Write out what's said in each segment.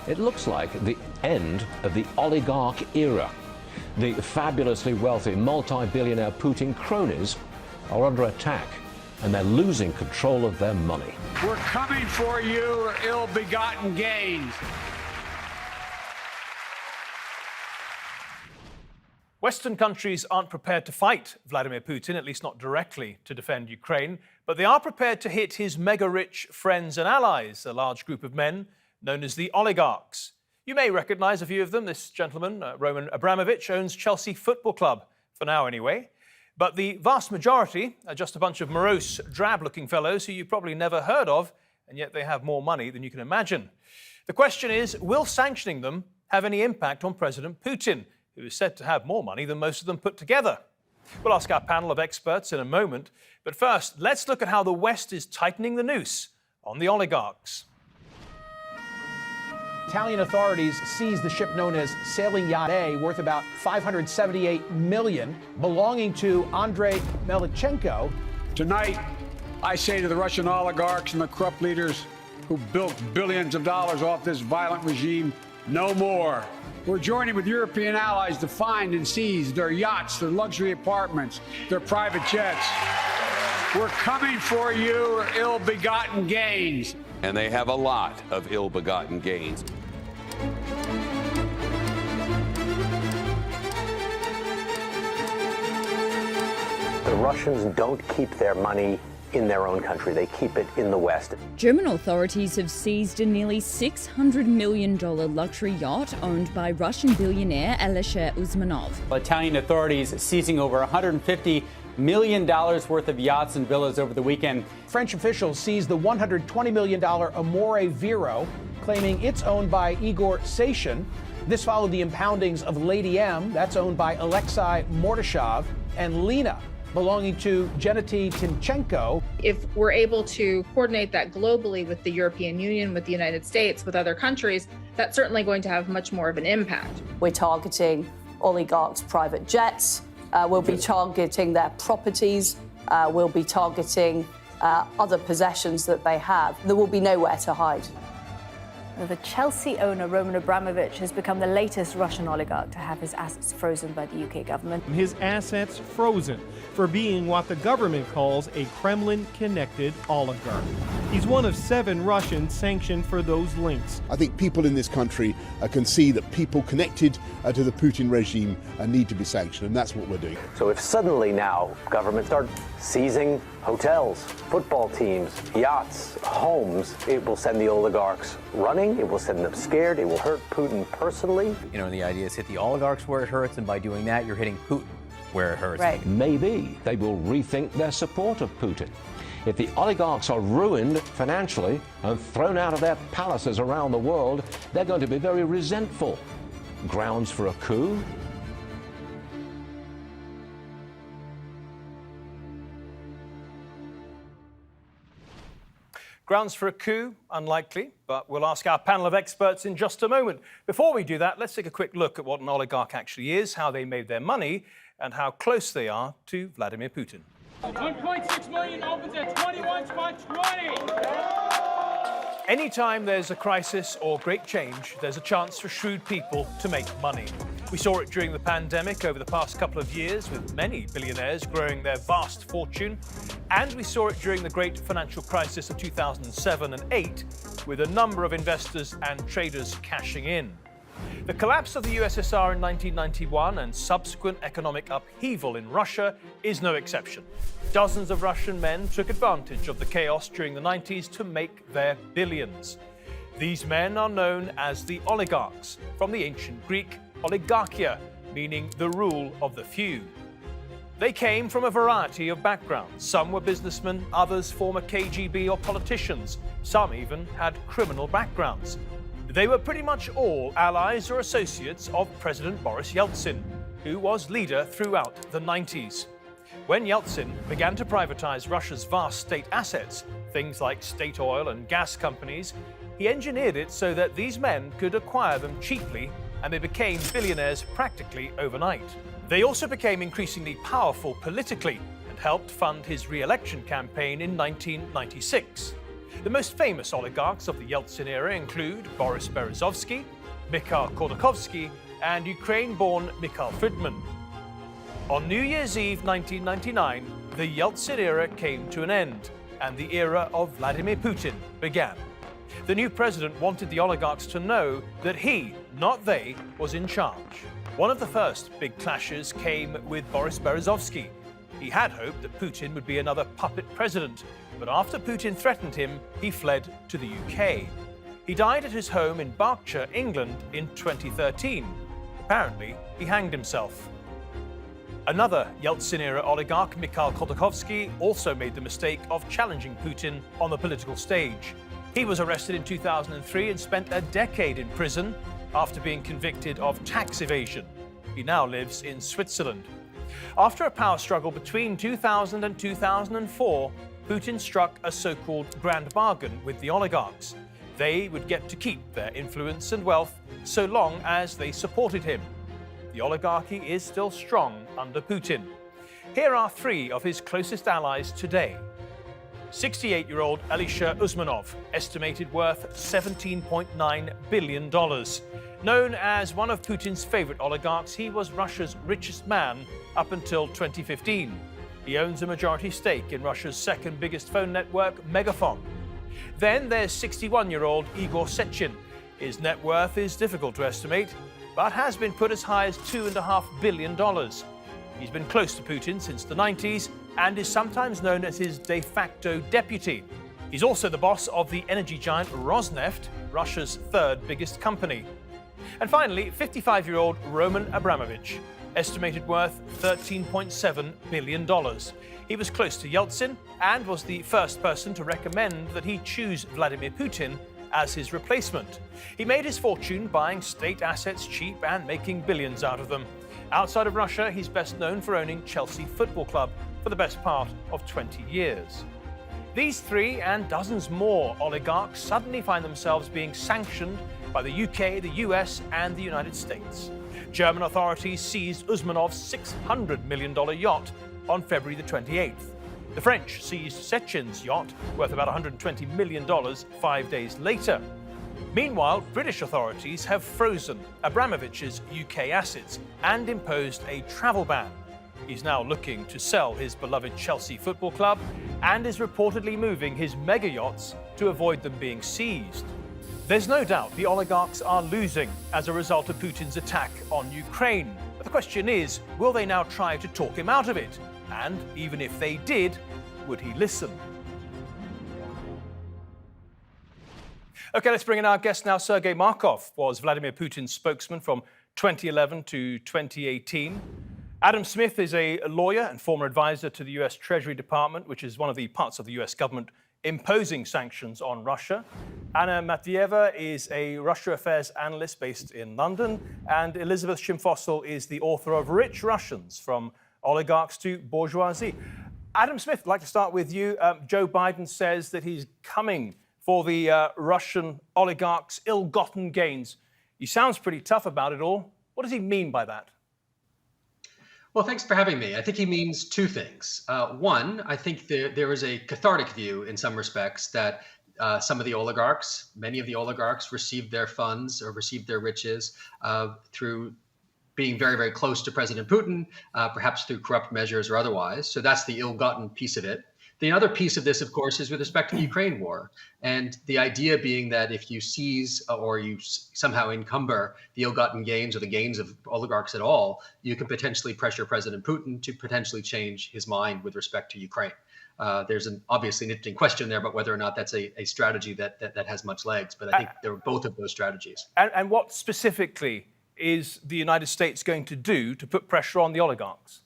It looks like the end of the oligarch era. The fabulously wealthy multi-billionaire Putin cronies are under attack, and they're losing control of their money. We're coming for you, ill-begotten gains. Western countries aren't prepared to fight Vladimir Putin, at least not directly, to defend Ukraine, but they are prepared to hit his mega-rich friends and allies, a large group of men known as the oligarchs. You may recognize a few of them. This gentleman, Roman Abramovich, owns Chelsea Football Club, for now anyway. But the vast majority are just a bunch of morose, drab-looking fellows who you've probably never heard of, and yet they have more money than you can imagine. The question is, will sanctioning them have any impact on President Putin, who is said to have more money than most of them put together? We'll ask our panel of experts in a moment. But first, let's look at how the West is tightening the noose on the oligarchs. Italian authorities seized the ship known as Sailing Yacht A, worth about $578 million, belonging to Andrei Melnichenko. Tonight, I say to the Russian oligarchs and the corrupt leaders who built billions of dollars off this violent regime, no more. We're joining with European allies to find and seize their yachts, their luxury apartments, their private jets. We're coming for you, ill-begotten gains. And they have a lot of ill-begotten gains. The Russians don't keep their money in their own country. They keep it in the West. German authorities have seized a nearly $600 million luxury yacht owned by Russian billionaire Alisher Usmanov. Italian authorities seizing over $150 million worth of yachts and villas over the weekend. French officials seized the $120 million Amore Vero, claiming it's owned by Igor Sashin. This followed the impoundings of Lady M, that's owned by Alexei Mordashov, and Lena, belonging to Gennady Timchenko. If we're able to coordinate that globally with the European Union, with the United States, with other countries, that's certainly going to have much more of an impact. We're targeting oligarchs' private jets. We'll be targeting their properties. We'll be targeting other possessions that they have. There will be nowhere to hide. The Chelsea owner, Roman Abramovich, has become the latest Russian oligarch to have his assets frozen by the UK government. His assets frozen for being what the government calls a Kremlin-connected oligarch. He's one of 7 Russians sanctioned for those links. I think people in this country can see that people connected to the Putin regime need to be sanctioned, and that's what we're doing. So if suddenly now governments start seizing hotels, football teams, yachts, homes, it will send the oligarchs running, it will send them scared, it will hurt Putin personally. You know, the idea is hit the oligarchs where it hurts, and by doing that, you're hitting Putin where it hurts. Right. Maybe they will rethink their support of Putin. If the oligarchs are ruined financially and thrown out of their palaces around the world, they're going to be very resentful. Grounds for a coup? Grounds for a coup? Unlikely, but we'll ask our panel of experts in just a moment. Before we do that, let's take a quick look at what an oligarch actually is, how they made their money, and how close they are to Vladimir Putin. 1.6 million opens at 21.20. Anytime there's a crisis or great change, there's a chance for shrewd people to make money. We saw it during the pandemic over the past couple of years, with many billionaires growing their vast fortune. And we saw it during the great financial crisis of 2007 and 8, with a number of investors and traders cashing in. The collapse of the USSR in 1991 and subsequent economic upheaval in Russia is no exception. Dozens of Russian men took advantage of the chaos during the 90s to make their billions. These men are known as the oligarchs, from the ancient Greek oligarchia, meaning the rule of the few. They came from a variety of backgrounds. Some were businessmen, others former KGB or politicians. Some even had criminal backgrounds. They were pretty much all allies or associates of President Boris Yeltsin, who was leader throughout the 90s. When Yeltsin began to privatize Russia's vast state assets, things like state oil and gas companies, he engineered it so that these men could acquire them cheaply, and they became billionaires practically overnight. They also became increasingly powerful politically and helped fund his re-election campaign in 1996. The most famous oligarchs of the Yeltsin era include Boris Berezovsky, Mikhail Khodorkovsky, and Ukraine-born Mikhail Fridman. On New Year's Eve 1999, the Yeltsin era came to an end, and the era of Vladimir Putin began. The new president wanted the oligarchs to know that he, not they, was in charge. One of the first big clashes came with Boris Berezovsky. He had hoped that Putin would be another puppet president, but after Putin threatened him, he fled to the UK. He died at his home in Berkshire, England in 2013. Apparently, he hanged himself. Another Yeltsin-era oligarch, Mikhail Khodorkovsky, also made the mistake of challenging Putin on the political stage. He was arrested in 2003 and spent a decade in prison after being convicted of tax evasion. He now lives in Switzerland. After a power struggle between 2000 and 2004, Putin struck a so-called grand bargain with the oligarchs. They would get to keep their influence and wealth so long as they supported him. The oligarchy is still strong under Putin. Here are three of his closest allies today. 68-year-old Elisha Usmanov, estimated worth $17.9 billion. Known as one of Putin's favorite oligarchs, he was Russia's richest man up until 2015. He owns a majority stake in Russia's second biggest phone network, Megafon. Then there's 61-year-old Igor Sechin. His net worth is difficult to estimate, but has been put as high as $2.5 billion. He's been close to Putin since the 90s and is sometimes known as his de facto deputy. He's also the boss of the energy giant Rosneft, Russia's third biggest company. And finally, 55-year-old Roman Abramovich, estimated worth $13.7 billion. He was close to Yeltsin and was the first person to recommend that he choose Vladimir Putin as his replacement. He made his fortune buying state assets cheap and making billions out of them. Outside of Russia, he's best known for owning Chelsea Football Club for the best part of 20 years. These three and dozens more oligarchs suddenly find themselves being sanctioned by the UK, the US, and the United States. German authorities seized Usmanov's $600 million yacht on February the 28th. The French seized Sechin's yacht, worth about $120 million, 5 days later. Meanwhile, British authorities have frozen Abramovich's UK assets and imposed a travel ban. He's now looking to sell his beloved Chelsea Football Club and is reportedly moving his mega yachts to avoid them being seized. There's no doubt the oligarchs are losing as a result of Putin's attack on Ukraine. But the question is, will they now try to talk him out of it? And even if they did, would he listen? Okay, let's bring in our guest now. Sergei Markov was Vladimir Putin's spokesman from 2011 to 2018. Adam Smith is a lawyer and former advisor to the US Treasury Department, which is one of the parts of the US government imposing sanctions on Russia. Anna Matveeva is a Russia affairs analyst based in London. And Elisabeth Schimpfössl is the author of Rich Russians, From Oligarchs to Bourgeoisie. Adam Smith, I'd like to start with you. Joe Biden says that he's coming for the Russian oligarchs' ill-gotten gains. He sounds pretty tough about it all. What does he mean by that? Well, thanks for having me. I think he means two things. One, I think there is a cathartic view in some respects that some of the oligarchs, many of the oligarchs, received their funds or received their riches through being very, very close to President Putin, perhaps through corrupt measures or otherwise. So that's the ill-gotten piece of it. The other piece of this, of course, is with respect to the Ukraine war. And the idea being that if you seize or you somehow encumber the ill-gotten gains or the gains of oligarchs at all, you can potentially pressure President Putin to potentially change his mind with respect to Ukraine. There's obviously an interesting question there about whether or not that's a strategy that has much legs. But I think there are both of those strategies. And what specifically is the United States going to do to put pressure on the oligarchs?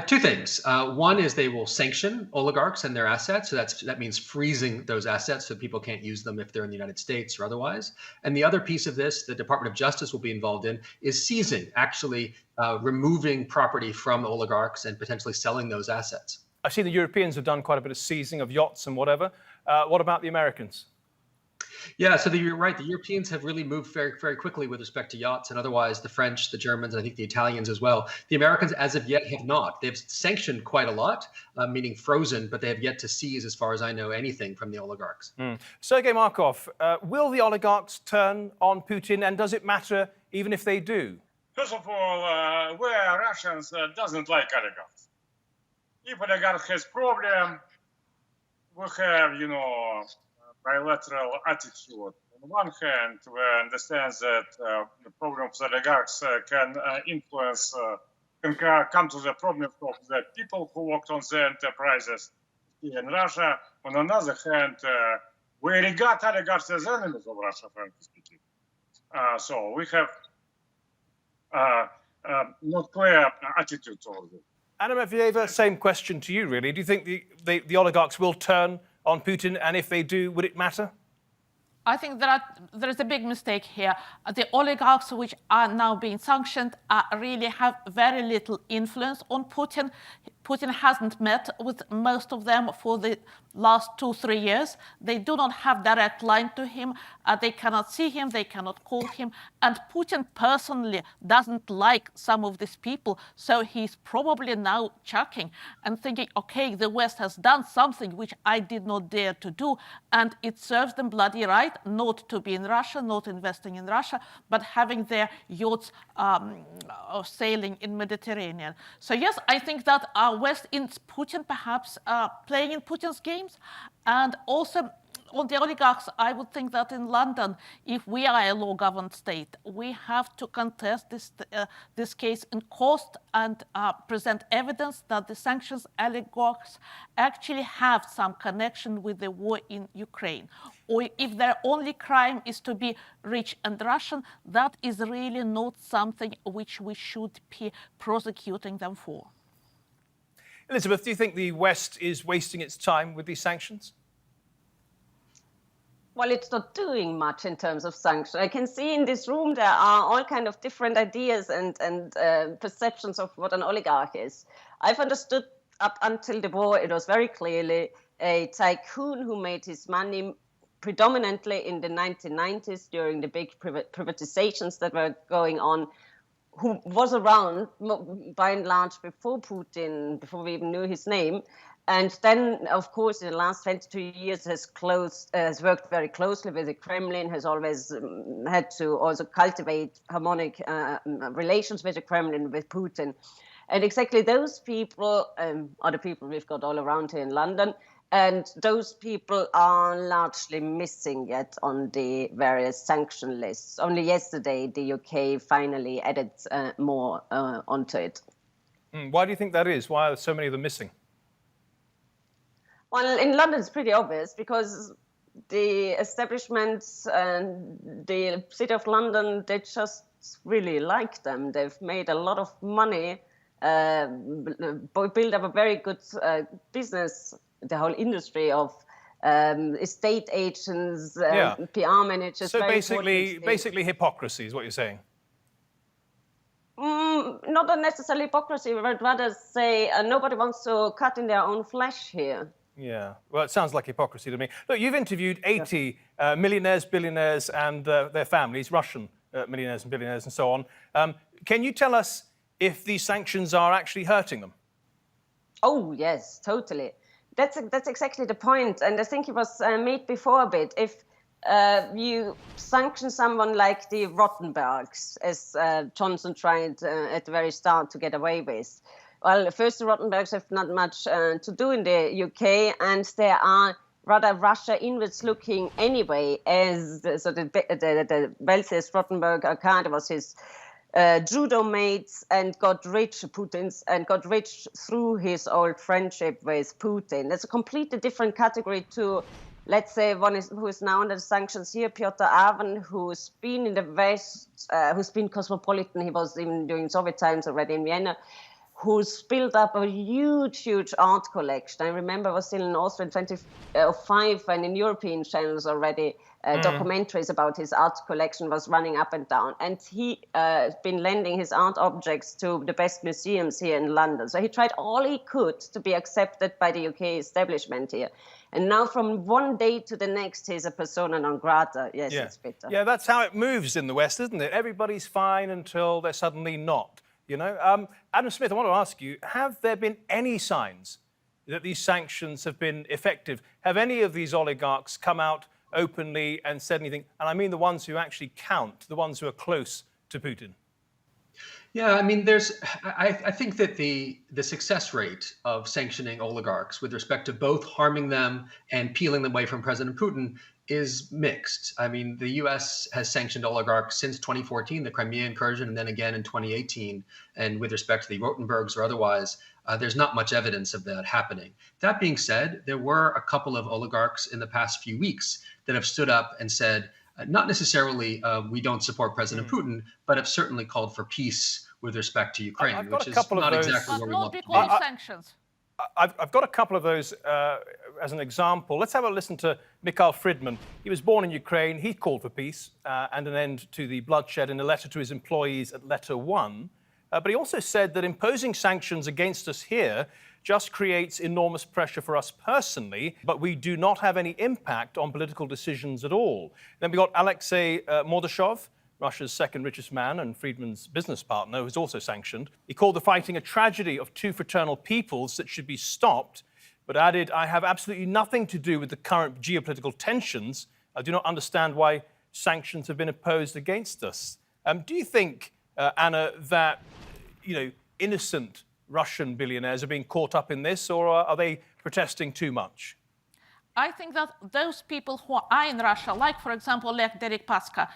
Two things. One is they will sanction oligarchs and their assets. So that means freezing those assets so people can't use them if they're in the United States or otherwise. And the other piece of this, the Department of Justice will be involved in, is seizing, actually removing property from oligarchs and potentially selling those assets. I've seen the Europeans have done quite a bit of seizing of yachts and whatever. What about the Americans? Yeah, so you're right. The Europeans have really moved very, very quickly with respect to yachts, and otherwise the French, the Germans, and I think the Italians as well. The Americans, as of yet, have not. They've sanctioned quite a lot, meaning frozen, but they have yet to seize, as far as I know, anything from the oligarchs. Sergei Markov, will the oligarchs turn on Putin, and does it matter even if they do? First of all, we Russians doesn't like oligarchs. If oligarch has problem, we have, bilateral attitude. On one hand, we understand that the problem of the oligarchs can influence, can come to the problem of the people who worked on the enterprises here in Russia. On another hand, we regard oligarchs as enemies of Russia, frankly speaking. So we have not clear attitude towards it. Anna Matveeva, same question to you, really. Do you think the oligarchs will turn on Putin, and if they do, would it matter? I think there is a big mistake here. The oligarchs which are now being sanctioned really have very little influence on Putin. Putin hasn't met with most of them for the last 2-3 years. They do not have direct line to him. They cannot see him. They cannot call him. And Putin personally doesn't like some of these people. So he's probably now chucking and thinking, OK, the West has done something which I did not dare to do. And it serves them bloody right not to be in Russia, not investing in Russia, but having their yachts sailing in Mediterranean. So yes, I think that West in Putin perhaps playing in Putin's games. And also on the oligarchs, I would think that in London, if we are a law-governed state, we have to contest this case in court and present evidence that the sanctions oligarchs actually have some connection with the war in Ukraine. Or if their only crime is to be rich and Russian, that is really not something which we should be prosecuting them for. Elisabeth, do you think the West is wasting its time with these sanctions? Well, it's not doing much in terms of sanctions. I can see in this room there are all kind of different ideas and perceptions of what an oligarch is. I've understood up until the war, it was very clearly a tycoon who made his money predominantly in the 1990s during the big privatizations that were going on, who was around by and large before Putin, before we even knew his name. And then, of course, in the last 22 years has worked very closely with the Kremlin, has always had to also cultivate harmonic relations with the Kremlin, with Putin. And exactly those people are the people we've got all around here in London. And those people are largely missing yet on the various sanction lists. Only yesterday, the UK finally added more onto it. Why do you think that is? Why are so many of them missing? Well, in London, it's pretty obvious because the establishment and the City of London, they just really like them. They've made a lot of money, built up a very good business, the whole industry of estate agents, PR managers. So basically hypocrisy is what you're saying? Not necessarily hypocrisy, but rather say nobody wants to cut in their own flesh here. Yeah, well, it sounds like hypocrisy to me. Look, you've interviewed 80 millionaires, billionaires, and their families, Russian millionaires and billionaires and so on. Can you tell us if these sanctions are actually hurting them? Oh, yes, totally. That's exactly the point. And I think it was made before a bit. If you sanction someone like the Rottenbergs, as Johnson tried at the very start to get away with, well, first, the Rottenbergs have not much to do in the UK, and they are rather Russia inwards looking anyway, as the wealthiest Rottenberg Arcade was his judo mates and got rich, and got rich through his old friendship with Putin. That's a completely different category to, let's say, who is now under the sanctions here, Piotr Aven, who's been in the West, who's been cosmopolitan. He was even during Soviet times already in Vienna, who's built up a huge art collection. I remember I was still in Austria in 2005 and in European channels already, documentaries about his art collection was running up and down. And he been lending his art objects to the best museums here in London. So he tried all he could to be accepted by the UK establishment here. And now from one day to the next, he's a persona non grata. Yes, it's bitter. Yeah, that's how it moves in the West, isn't it? Everybody's fine until they're suddenly not, you know? Adam Smith, I want to ask you, have there been any signs that these sanctions have been effective? Have any of these oligarchs come out openly and said anything? And I mean the ones who actually count, the ones who are close to Putin. Yeah, I mean, I think that the success rate of sanctioning oligarchs with respect to both harming them and peeling them away from President Putin is mixed. I mean, the U.S. has sanctioned oligarchs since 2014, the Crimea incursion, and then again in 2018. And with respect to the Rotenbergs or otherwise, there's not much evidence of that happening. That being said, there were a couple of oligarchs in the past few weeks that have stood up and said, not necessarily we don't support President Putin, but have certainly called for peace with respect to Ukraine, which is not exactly where we want to be. Sanctions. I've got a couple of those as an example. Let's have a listen to Mikhail Fridman. He was born in Ukraine. He called for peace and an end to the bloodshed in a letter to his employees at Letter 1. But he also said that imposing sanctions against us here just creates enormous pressure for us personally, but we do not have any impact on political decisions at all. Then we got Alexei Mordashov, Russia's second richest man and Friedman's business partner, who's also sanctioned. He called the fighting a tragedy of two fraternal peoples that should be stopped, but added, I have absolutely nothing to do with the current geopolitical tensions. I do not understand why sanctions have been imposed against us. Do you think, Anna, that innocent Russian billionaires are being caught up in this, or are they protesting too much? I think that those people who are in Russia, like, for example, Oleg Deripaska,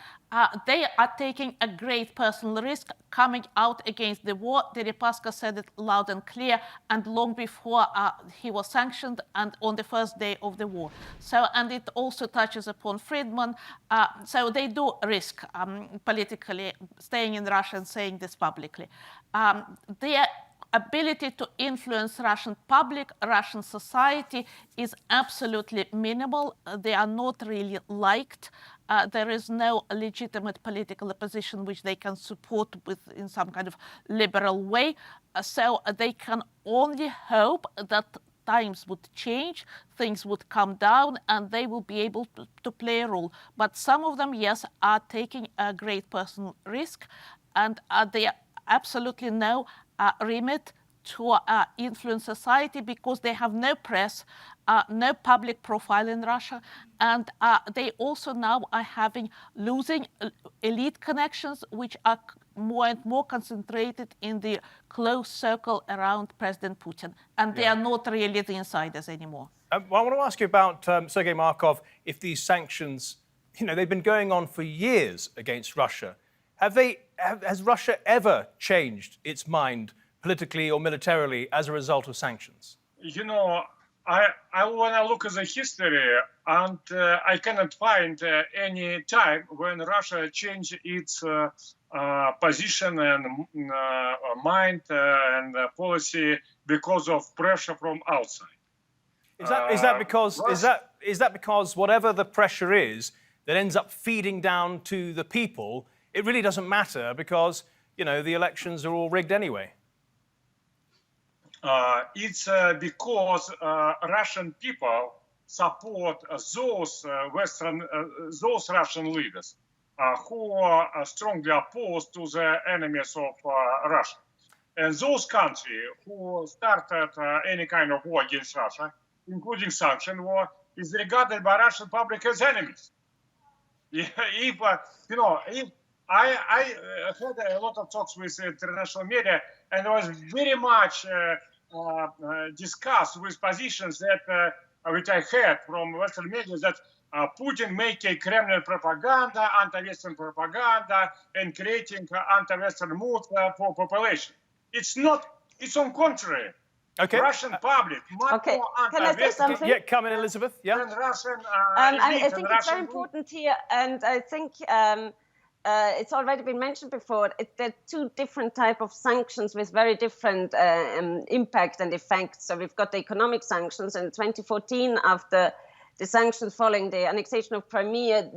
they are taking a great personal risk coming out against the war. Deripaska said it loud and clear, and long before he was sanctioned and on the first day of the war. So, and it also touches upon Friedman. So they do risk politically staying in Russia and saying this publicly. Their ability to influence Russian public, Russian society is absolutely minimal. They are not really liked. There is no legitimate political opposition which they can support in some kind of liberal way. So they can only hope that times would change, things would come down, and they will be able to play a role. But some of them, yes, are taking a great personal risk, and they absolutely no remit to influence society because they have no press, no public profile in Russia, and they also now are losing elite connections, which are more and more concentrated in the close circle around President Putin, and they are not really the insiders anymore. Well, I want to ask you about Sergei Markov. If these sanctions, they've been going on for years against Russia, has Russia ever changed its mind politically or militarily as a result of sanctions? I want to look at the history, and I cannot find any time when Russia changed its position and mind and policy because of pressure from outside. Is that because whatever the pressure is that ends up feeding down to the people, it really doesn't matter because the elections are all rigged anyway? It's because Russian people support those those Russian leaders who are strongly opposed to the enemies of Russia. And those countries who started any kind of war against Russia, including sanction war, is regarded by Russian public as enemies. If I had a lot of talks with international media, and I was very much discussed with positions that which I heard from Western media that Putin making Kremlin propaganda, anti-Western propaganda, and creating anti-Western mood for population. It's not. It's on contrary. Okay. Russian public much more anti-Western. Yeah, come in, Elisabeth. Yeah. Than Russian. I think it's very important here, and I think. It's already been mentioned before. There are two different types of sanctions with very different impact and effects. So we've got the economic sanctions. In 2014, after the sanctions following the annexation of Crimea,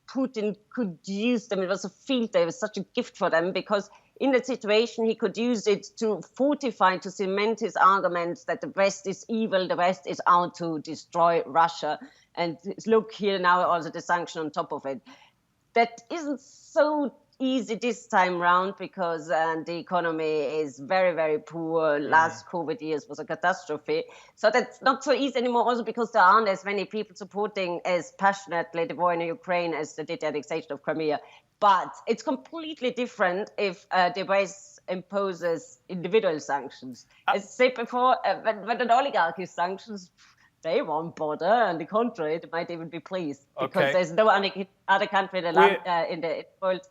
Putin could use them. It was a field day. It was such a gift for them because in that situation, he could use it to fortify, to cement his arguments that the West is evil, the West is out to destroy Russia. And look here now, also the sanction on top of it. That isn't so easy this time round because the economy is very, very poor. Last COVID years was a catastrophe. So that's not so easy anymore, also because there aren't as many people supporting as passionately the war in Ukraine as they did the annexation of Crimea. But it's completely different if the West imposes individual sanctions. As I said before, when an oligarch is sanctions, they won't bother. On the contrary, they might even be pleased because there's no other country in the world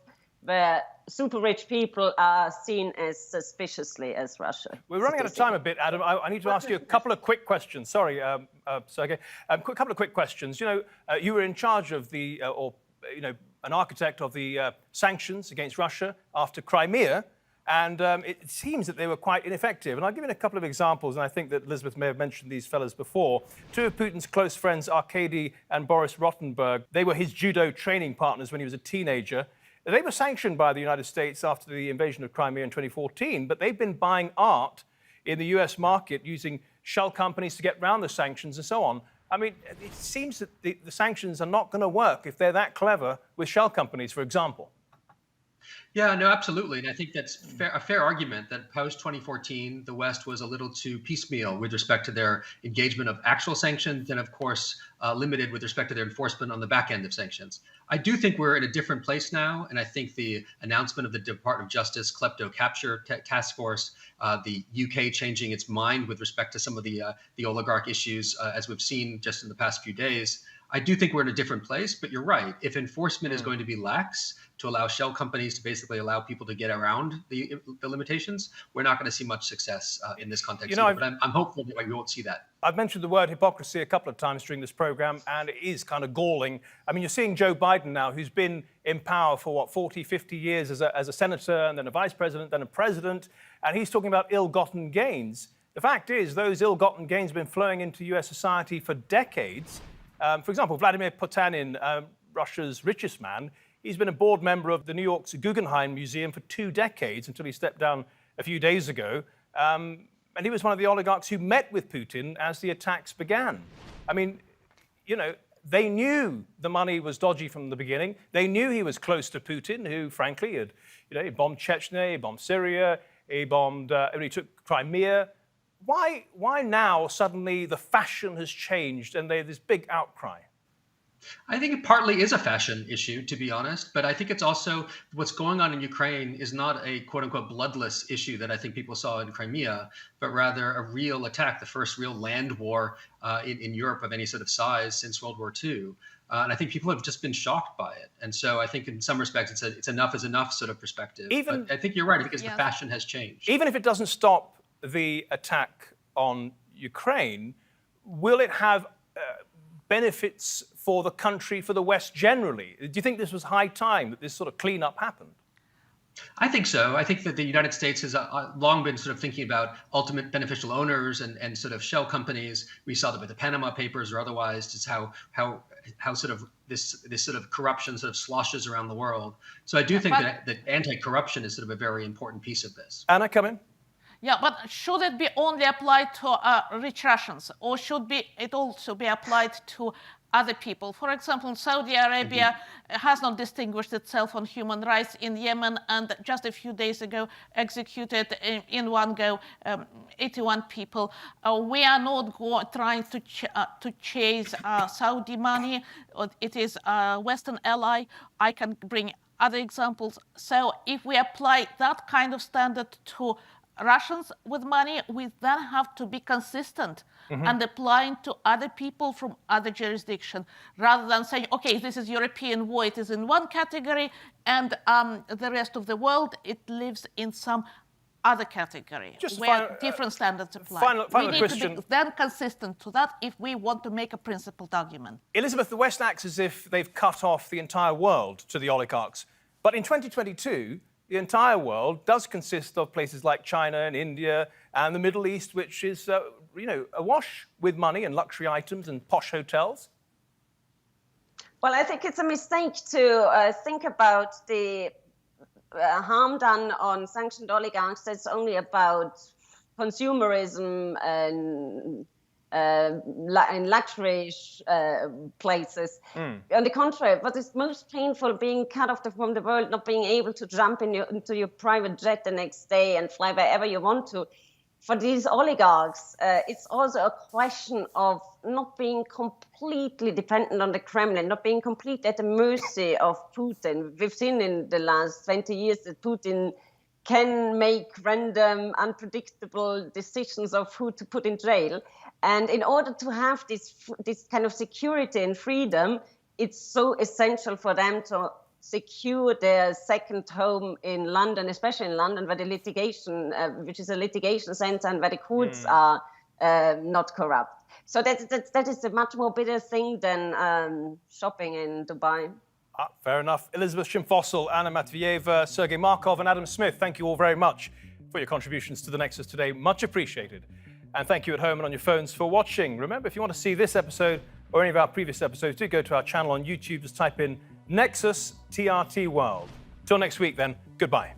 where super rich people are seen as suspiciously as Russia. We're running out of time a bit, Adam. I need to ask you a couple of quick questions. Sorry, Sergei. A couple of quick questions. You know, you were in charge of the, an architect of the sanctions against Russia after Crimea, and it seems that they were quite ineffective. And I'll give you a couple of examples, and I think that Elisabeth may have mentioned these fellas before. Two of Putin's close friends, Arkady and Boris Rottenberg, they were his judo training partners when he was a teenager. They were sanctioned by the United States after the invasion of Crimea in 2014, but they've been buying art in the US market using shell companies to get around the sanctions and so on. I mean, it seems that the sanctions are not going to work if they're that clever with shell companies, for example. Yeah, no, absolutely. And I think that's a fair argument that post-2014, the West was a little too piecemeal with respect to their engagement of actual sanctions and, of course, limited with respect to their enforcement on the back end of sanctions. I do think we're in a different place now. And I think the announcement of the Department of Justice klepto capture task force, the UK changing its mind with respect to some of the oligarch issues, as we've seen just in the past few days, I do think we're in a different place, but you're right. If enforcement is going to be lax to allow shell companies to basically allow people to get around the limitations, we're not going to see much success in this context. But I'm hopeful that we won't see that. I've mentioned the word hypocrisy a couple of times during this program, and it is kind of galling. I mean, you're seeing Joe Biden now, who's been in power for, 40, 50 years as a senator, and then a vice president, then a president, and he's talking about ill-gotten gains. The fact is, those ill-gotten gains have been flowing into US society for decades. For example, Vladimir Putin, Russia's richest man, he's been a board member of the New York's Guggenheim Museum for 2 decades until he stepped down a few days ago. And he was one of the oligarchs who met with Putin as the attacks began. I mean, they knew the money was dodgy from the beginning. They knew he was close to Putin, who, frankly, had, he bombed Chechnya, he bombed Syria, he took Crimea. Why now suddenly the fashion has changed and there's this big outcry? I think it partly is a fashion issue, to be honest, but I think it's also what's going on in Ukraine is not a quote unquote bloodless issue that I think people saw in Crimea, but rather a real attack, the first real land war in Europe of any sort of size since World War II. And I think people have just been shocked by it. And so I think in some respects, it's enough is enough sort of perspective. But I think you're right, because the fashion has changed. Even if it doesn't stop the attack on Ukraine, will it have benefits for the country, for the West generally? Do you think this was high time that this sort of cleanup happened? I think so. I think that the United States has long been sort of thinking about ultimate beneficial owners and sort of shell companies. We saw that with the Panama Papers or otherwise, just how sort of this sort of corruption sort of sloshes around the world. So I do think that anti-corruption is sort of a very important piece of this. Anna, come in. Yeah, but should it be only applied to rich Russians, or should it also be applied to other people? For example, Saudi Arabia has not distinguished itself on human rights in Yemen, and just a few days ago executed in one go 81 people. We are not trying to chase Saudi money. It is a Western ally. I can bring other examples. So if we apply that kind of standard to Russians with money, we then have to be consistent and applying to other people from other jurisdictions, rather than saying, okay, this is European war, it is in one category, and the rest of the world, it lives in some other category where different standards apply. We need to be then consistent to that if we want to make a principled argument. Elisabeth, the West acts as if they've cut off the entire world to the oligarchs. But in 2022, the entire world does consist of places like China and India and the Middle East, which is, awash with money and luxury items and posh hotels. Well, I think it's a mistake to think about the harm done on sanctioned oligarchs that's only about consumerism and in luxury places. On the contrary, what is most painful, being cut off from the world, not being able to jump into your private jet the next day and fly wherever you want to. For these oligarchs, it's also a question of not being completely dependent on the Kremlin, not being completely at the mercy of Putin. We've seen in the last 20 years that Putin can make random, unpredictable decisions of who to put in jail. And in order to have this kind of security and freedom, it's so essential for them to secure their second home in London, especially in London, where the litigation, which is a litigation center, and where the courts are not corrupt. So that is a much more bitter thing than shopping in Dubai. Fair enough. Elisabeth Schimpfössl, Anna Matveeva, Sergei Markov, and Adam Smith, thank you all very much for your contributions to the Nexus today. Much appreciated. And thank you at home and on your phones for watching. Remember, if you want to see this episode or any of our previous episodes, do go to our channel on YouTube. Just type in Nexus TRT World. Till next week, then, goodbye.